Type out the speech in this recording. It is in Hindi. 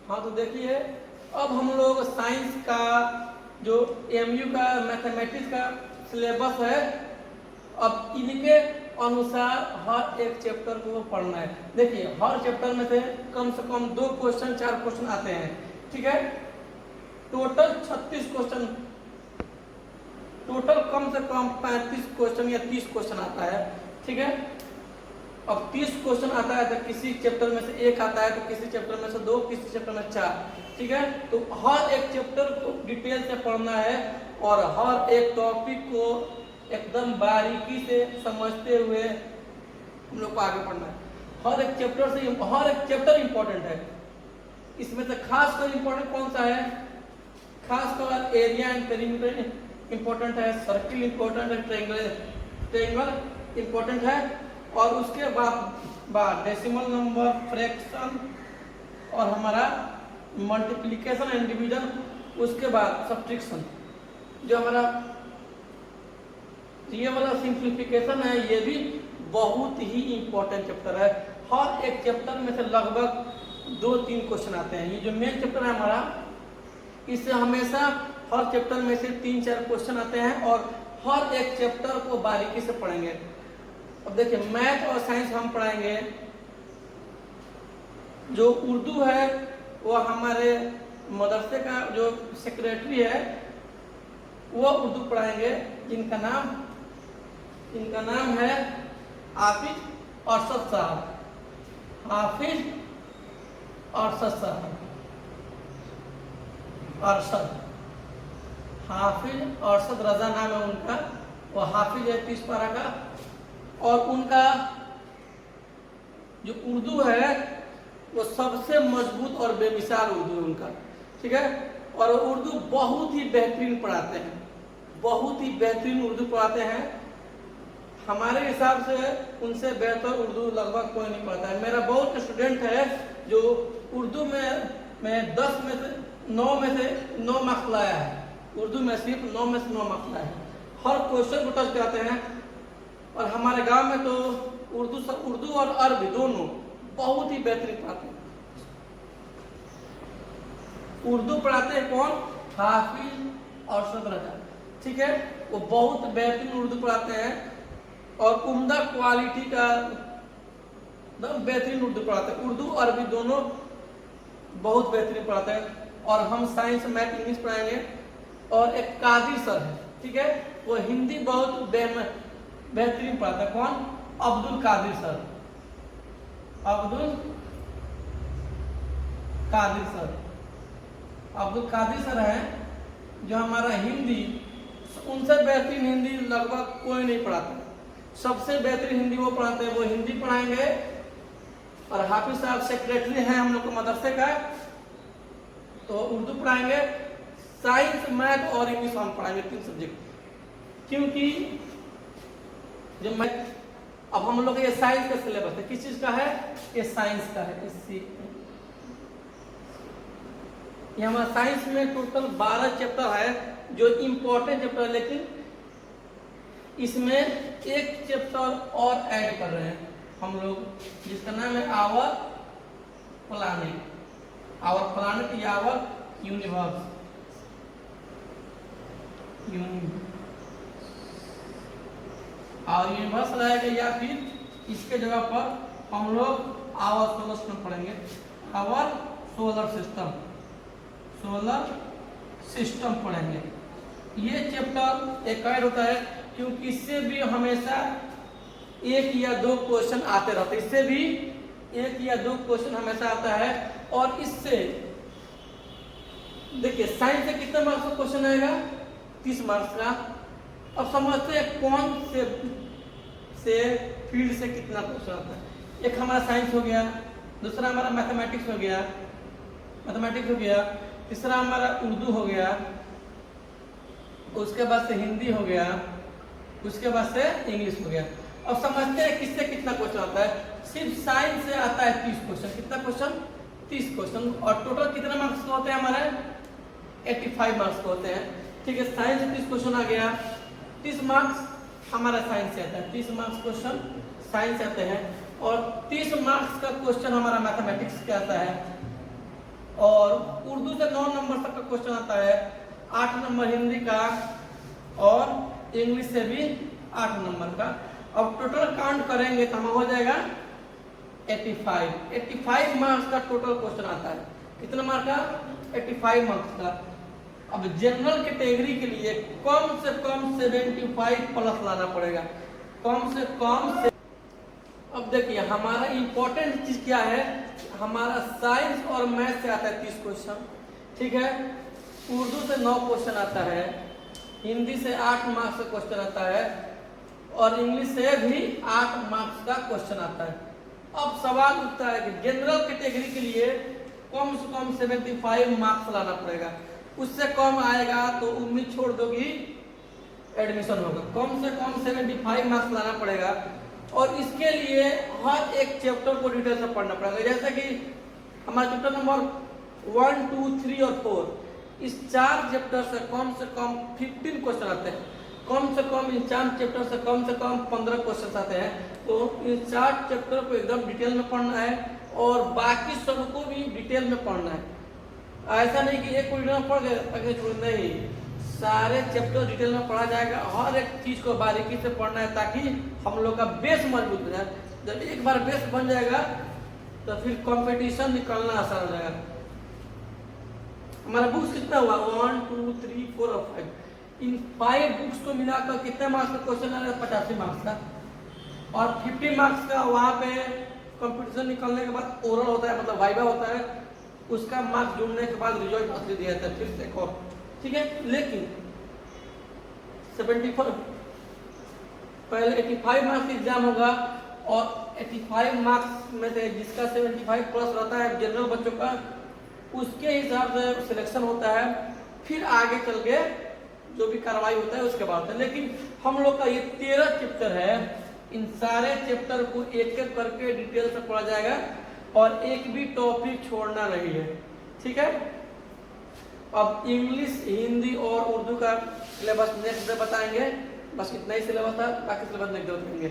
हाँ तो देखिए, अब हम लोग साइंस का जो एमयू का मैथमेटिक्स का सिलेबस है, अब इनके अनुसार हर एक चैप्टर को पढ़ना है। देखिए हर चैप्टर में से कम 2 क्वेश्चन 4 क्वेश्चन आते हैं, ठीक है। टोटल 36 क्वेश्चन, टोटल कम से कम 35 क्वेश्चन या 30 क्वेश्चन आता है, ठीक है। अब 30 क्वेश्चन आता है तो किसी चैप्टर में से एक आता है, तो किसी चैप्टर में से 2, किसी चैप्टर में 4, ठीक है। तो हर एक चैप्टर को डिटेल से पढ़ना है और हर एक टॉपिक को एकदम बारीकी से समझते हुए हम लोग को आगे पढ़ना है। हर एक चैप्टर इंपॉर्टेंट है। इसमें से खास कर इंपॉर्टेंट कौन सा है? खास कर एरिया एंड पेरीमीटर इंपॉर्टेंट है, सर्किल इंपॉर्टेंट है, ट्रायंगल इंपॉर्टेंट है, और उसके बाद डेसिमल नंबर, फ्रैक्शन और हमारा मल्टीप्लिकेशन एंड डिवीजन, उसके बाद सब्ट्रैक्शन, जो हमारा ये वाला सिंप्लीफिकेशन है, ये भी बहुत ही इंपॉर्टेंट चैप्टर है। हर एक चैप्टर में से लगभग 2-3 क्वेश्चन आते हैं। ये जो मेन चैप्टर है हमारा, इससे हमेशा हर चैप्टर में से 3-4 क्वेश्चन आते हैं और हर एक चैप्टर को बारीकी से पढ़ेंगे। अब देखिए मैथ और साइंस हम पढ़ाएंगे। जो उर्दू है वो हमारे मदरसे का जो सेक्रेटरी है वो उर्दू पढ़ाएंगे, जिनका नाम है हाफिज अरशद साहब। हाफिज अरशद साहब, हाफिज अरशद रजा नाम है उनका। वो हाफिज है 30 पारा का, और उनका जो उर्दू है वो सबसे मजबूत और बेमिसाल उर्दू है उनका, ठीक है। और उर्दू बहुत ही बेहतरीन पढ़ाते हैं, बहुत ही बेहतरीन उर्दू पढ़ाते हैं। हमारे हिसाब से उनसे बेहतर उर्दू लगभग कोई नहीं पढ़ता है। मेरा बहुत स्टूडेंट है जो उर्दू में 10 में से 9 मार्क्स लाया है। उर्दू में सिर्फ 9 में से 9 मार्क्स लाया है। हर क्वेश्चन को टच कराते हैं। और हमारे गांव में तो उर्दू और अरबी दोनों बहुत ही बेहतरीन पढ़ाते हैं। उर्दू पढ़ाते हैं कौन? हाफिज अरशद रजा, ठीक है। वो बहुत बेहतरीन उर्दू पढ़ाते हैं और उम्दा क्वालिटी का बेहतरीन उर्दू पढ़ाते हैं। उर्दू अरबी दोनों बहुत बेहतरीन पढ़ाते हैं। और हम साइंस, मैथ, इंग्लिश पढ़ाएंगे। और एक कादिर सर है, ठीक है, वो हिंदी बहुत बेहतरीन पढ़ाता है। कौन? अब्दुल कादिर सर। अब्दुल कादिर सर हैं जो हमारा हिंदी, उनसे बेहतरीन हिंदी लगभग कोई नहीं पढ़ाता। सबसे बेहतरीन हिंदी वो पढ़ाते हैं, वो हिंदी पढ़ाएंगे। और हाफिज साहब सेक्रेटरी हैं हम लोग के मदरसे का, तो उर्दू पढ़ाएंगे। साइंस, मैथ और इंग्लिश हम पढ़ाएंगे, 3 सब्जेक्ट। क्योंकि जब मैं अब हम लोग ये साइंस का सिलेबस है, किस चीज का है? ये साइंस का है। ये हमारा साइंस में टोटल 12 चैप्टर है जो इम्पोर्टेंट चैप्टर है, लेकिन इसमें एक चैप्टर और ऐड कर रहे हैं हम लोग, जिसका नाम है आवर प्लानिट या आवर यूनिवर्स। और यूनिवर्स रहेगा, या फिर इसके जगह पर हम लोग आवर सोलर सिस्टम पढ़ेंगे। आवर सोलर सिस्टम पढ़ेंगे। ये चैप्टर एक ऐड होता है क्योंकि इससे भी हमेशा 1 या 2 क्वेश्चन आते रहते हैं। इससे भी 1 या 2 क्वेश्चन हमेशा आता है। और इससे देखिए साइंस से कितने मार्क्स का क्वेश्चन आएगा? 30 मार्क्स का। अब समझते हैं कौन से फील्ड से कितना क्वेश्चन आता है। एक हमारा साइंस हो गया, दूसरा हमारा मैथमेटिक्स हो गया, तीसरा हमारा उर्दू हो गया, उसके बाद से हिंदी हो गया, उसके बाद से इंग्लिश हो गया। अब समझते हैं किससे कितना क्वेश्चन आता है। सिर्फ साइंस से आता है 30 क्वेश्चन। कितना क्वेश्चन? 30 क्वेश्चन। और टोटल कितने मार्क्स के होते हैं हमारे? 85 मार्क्स के होते हैं, ठीक है। साइंस से 30 क्वेश्चन आ गया, 30 मार्क्स हमारा साइंस से आता है, 30 मार्क्स क्वेश्चन साइंस से आते हैं। और 30 मार्क्स का क्वेश्चन हमारा मैथमेटिक्स से आता है। और उर्दू से 9 नंबर तक का क्वेश्चन आता है, 8 नंबर हिंदी का और इंग्लिश से भी 8 नंबर का। अब टोटल काउंट करेंगे तो हमें हो जाएगा 85 मार्क्स का टोटल क्वेश्चन आता है। कितना मार्क का? 85 मार्क्स का। अब जनरल कैटेगरी के लिए कम से कम 75 प्लस लाना पड़ेगा, कम से कम। अब देखिए हमारा इंपॉर्टेंट चीज क्या है, हमारा साइंस और मैथ से आता है 30 क्वेश्चन, ठीक है। उर्दू से 9 क्वेश्चन आता है, हिंदी से 8 मार्क्स का क्वेश्चन आता है और इंग्लिश से भी 8 मार्क्स का क्वेश्चन आता है। अब सवाल उठता है कि जनरल कैटेगरी के लिए कम से कम 75 मार्क्स लाना पड़ेगा, उससे कम आएगा तो उम्मीद छोड़ दो कि एडमिशन होगा। कम से कम 75 मार्क्स लाना पड़ेगा और इसके लिए हर एक चैप्टर को डिटेल से पढ़ना पड़ेगा। जैसे कि हमारा चैप्टर नंबर 1, 2, 3 और 4, इस 4 चैप्टर से कम 15 क्वेश्चन आते हैं। कम से कम इन 4 चैप्टर से कम 15 क्वेश्चन आते हैं। तो इन 4 चैप्टर को एकदम डिटेल में पढ़ना है और बाकी सबको भी डिटेल में पढ़ना है। ऐसा नहीं कि एक को डिटेल में पढ़ गए अगले छोड़, नहीं, सारे चैप्टर डिटेल में पढ़ा जाएगा। हर एक चीज को बारीकी से पढ़ना है ताकि हम लोग का बेस मजबूत हो जाए। जब एक बार बेस बन जाएगा तो फिर कंपटीशन निकलना आसान हो जाएगा। हमारा बुक्स कितना हुआ? 1, 2, 3, 4 और 5। इन 5 बुक्स को मिलाकर कितने मार्क्स का क्वेश्चन आ रहा है? 85 मार्क्स का। और 50 मार्क्स का वहां पे कंपटीशन निकलने के बाद ओरल होता है, मतलब वाइवा होता है, उसका मार्क्स जुड़ने के बाद रिजल्ट असली दिया जाता है। फिर से एक और, ठीक है। लेकिन 75 पहले 85 मार्क्स एग्जाम होगा और 85 मार्क्स में से जिसका 75 प्लस रहता है जनरल बच्चों का, उसके हिसाब से सिलेक्शन होता है। फिर आगे चल के जो भी कार्रवाई होता है उसके बाद। लेकिन हम लोग का ये 13 चैप्टर है, इन सारे चैप्टर को एक एक करके डिटेल से पढ़ा जाएगा और एक भी टॉपिक छोड़ना नहीं है, ठीक है। अब इंग्लिश, हिंदी और उर्दू का सिलेबस नेक्स्ट डे बताएंगे। बस इतना ही सिलेबस था, बाकी सिलेबस नेक्स्ट डे बताएंगे।